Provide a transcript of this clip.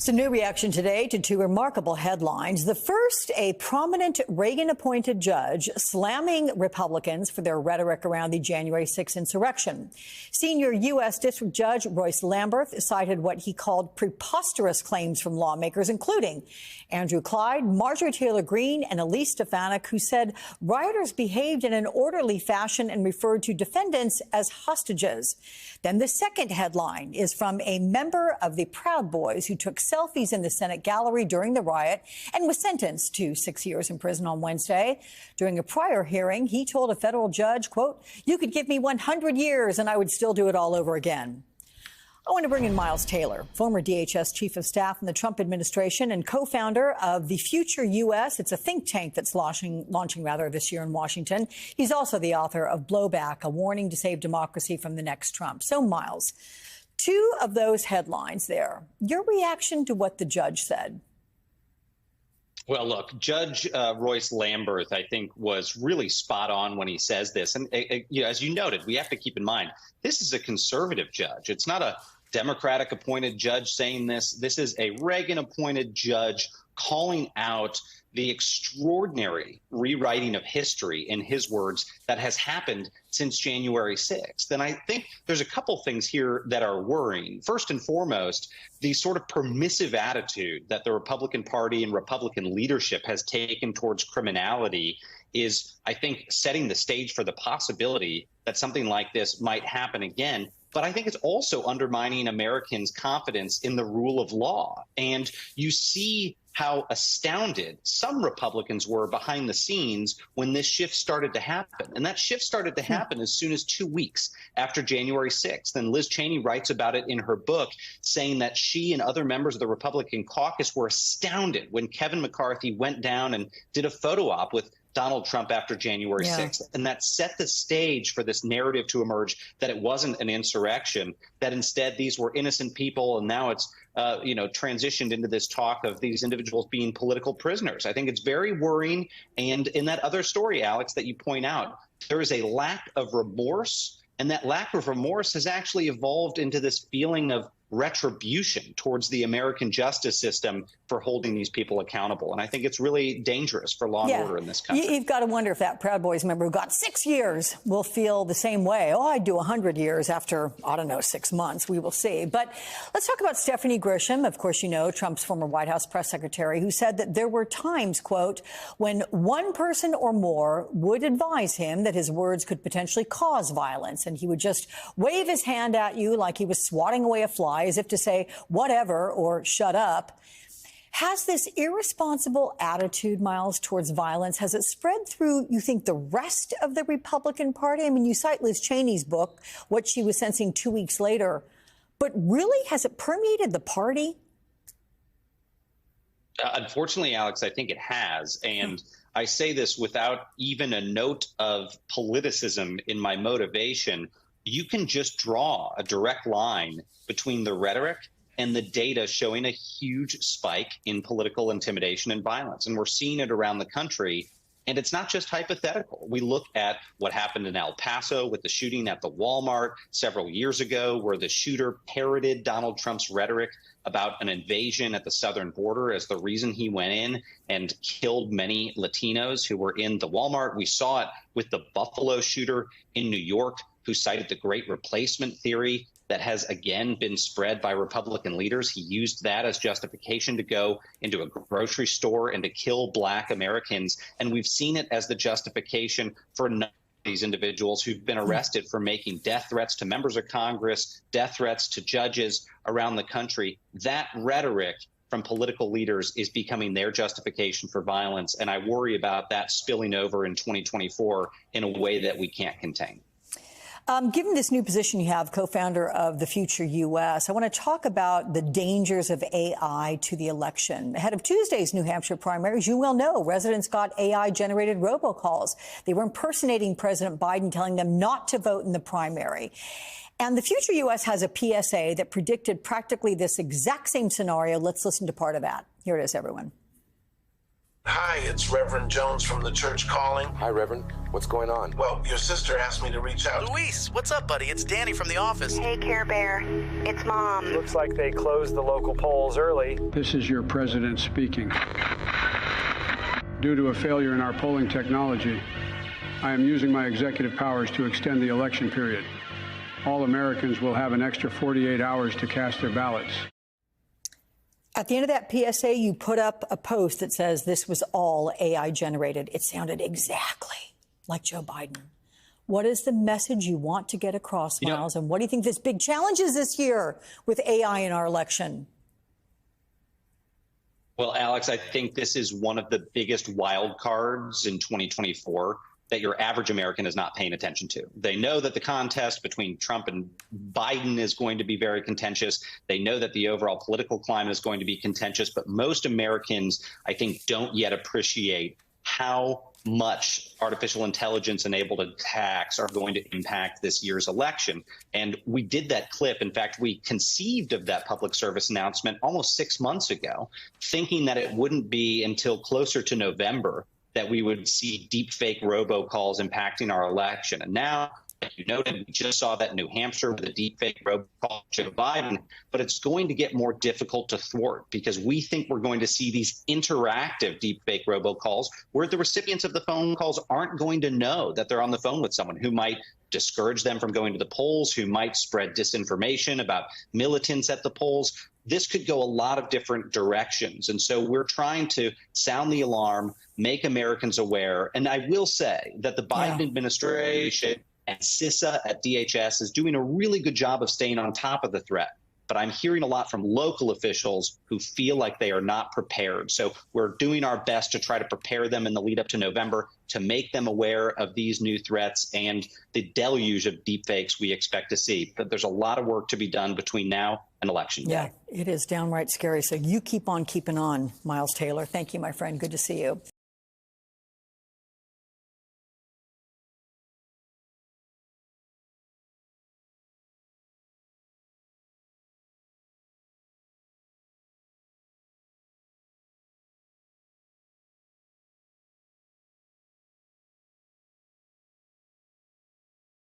Some new reaction today to two remarkable headlines. The first, a prominent Reagan-appointed judge slamming Republicans for their rhetoric around the January 6th insurrection. Senior U.S. District Judge Royce Lamberth cited what he called preposterous claims from lawmakers, including Andrew Clyde, Marjorie Taylor Greene, and Elise Stefanik, who said rioters behaved in an orderly fashion and referred to defendants as hostages. Then the second headline is from a member of the Proud Boys who took selfies in the Senate gallery during the riot and was sentenced to 6 years in prison on Wednesday. During a prior hearing, he told a federal judge, quote, "You could give me 100 years and I would still do it all over again." I want to bring in Miles Taylor, former DHS chief of staff in the Trump administration and co-founder of the Future U.S. It's a think tank that's launching this year in Washington. He's also the author of Blowback, a warning to save democracy from the next Trump. So, Miles, two of those headlines there. Your reaction to what the judge said? Well, look, Judge Royce Lamberth, I think, was really spot on when he says this. And as you noted, we have to keep in mind, this is a conservative judge. It's not a Democratic appointed judge saying this. This is a Reagan appointed judge calling out the extraordinary rewriting of history, in his words, that has happened since January 6th. And I think there's a couple things here that are worrying. First and foremost, the sort of permissive attitude that the Republican Party and Republican leadership has taken towards criminality is, I think, setting the stage for the possibility that something like this might happen again. But I think it's also undermining Americans' confidence in the rule of law. And you see how astounded some Republicans were behind the scenes when this shift started to happen. And that shift started to happen as soon as 2 weeks after January 6th. And Liz Cheney writes about it in her book, saying that she and other members of the Republican caucus were astounded when Kevin McCarthy went down and did a photo op with Donald Trump after January 6th. And that set the stage for this narrative to emerge that it wasn't an insurrection, that instead these were innocent people. And now it's, transitioned into this talk of these individuals being political prisoners. I think it's very worrying. And in that other story, Alex, that you point out, there is a lack of remorse. And that lack of remorse has actually evolved into this feeling of retribution towards the American justice system for holding these people accountable. And I think it's really dangerous for law and order in this country. You've got to wonder if that Proud Boys member who got 6 years will feel the same way. Oh, I'd do 100 years after, I don't know, 6 months. We will see. But let's talk about Stephanie Grisham, of course, you know, Trump's former White House press secretary, who said that there were times, quote, when one person or more would advise him that his words could potentially cause violence, and he would just wave his hand at you like he was swatting away a fly, as if to say whatever or shut up. Has this irresponsible attitude, Miles, towards violence, has it spread through, you think, the rest of the Republican Party? I mean, you cite Liz Cheney's book, what she was sensing 2 weeks later. But really, has it permeated the party? Unfortunately, Alex, I think it has. And I say this without even a note of politicism in my motivation. You can just draw a direct line between the rhetoric and the data showing a huge spike in political intimidation and violence. And we're seeing it around the country. And it's not just hypothetical. We look at what happened in El Paso with the shooting at the Walmart several years ago, where the shooter parroted Donald Trump's rhetoric about an invasion at the southern border as the reason he went in and killed many Latinos who were in the Walmart. We saw it with the Buffalo shooter in New York, who cited the Great Replacement theory that has again been spread by Republican leaders. He used that as justification to go into a grocery store and to kill Black Americans. And we've seen it as the justification for these individuals who've been arrested for making death threats to members of Congress, death threats to judges around the country. That rhetoric from political leaders is becoming their justification for violence. And I worry about that spilling over in 2024 in a way that we can't contain. Given this new position you have, co-founder of the Future U.S., I want to talk about the dangers of AI to the election. Ahead of Tuesday's New Hampshire primaries, you will know residents got AI-generated robocalls. They were impersonating President Biden, telling them not to vote in the primary. And the Future U.S. has a PSA that predicted practically this exact same scenario. Let's listen to part of that. Here it is, everyone. Hi, it's Reverend Jones from the Church Calling. Hi, Reverend. What's going on? Well, your sister asked me to reach out. Luis, what's up, buddy? It's Danny from the office. Hey, Care Bear. It's Mom. Looks like they closed the local polls early. This is your president speaking. Due to a failure in our polling technology, I am using my executive powers to extend the election period. All Americans will have an extra 48 hours to cast their ballots. At the end of that PSA, you put up a post that says this was all AI generated. It sounded exactly like Joe Biden. What is the message you want to get across, Miles? And what do you think this big challenge is this year with AI in our election? Well, Alex, I think this is one of the biggest wild cards in 2024 that your average American is not paying attention to. They know that the contest between Trump and Biden is going to be very contentious. They know that the overall political climate is going to be contentious, but most Americans, I think, don't yet appreciate how much artificial intelligence-enabled attacks are going to impact this year's election. And we did that clip. In fact, we conceived of that public service announcement almost 6 months ago, thinking that it wouldn't be until closer to November that we would see deepfake robocalls impacting our election. And now, as you noted, we just saw that in New Hampshire with a deepfake robocall Joe Biden, but it's going to get more difficult to thwart because we think we're going to see these interactive deepfake robocalls where the recipients of the phone calls aren't going to know that they're on the phone with someone who might discourage them from going to the polls, who might spread disinformation about militants at the polls. This could go a lot of different directions. And so we're trying to sound the alarm, make Americans aware. And I will say that the Biden administration and CISA at DHS is doing a really good job of staying on top of the threat. But I'm hearing a lot from local officials who feel like they are not prepared. So we're doing our best to try to prepare them in the lead up to November to make them aware of these new threats and the deluge of deepfakes we expect to see. But there's a lot of work to be done between now and Election Day. Yeah, it is downright scary. So you keep on keeping on, Miles Taylor. Thank you, my friend. Good to see you.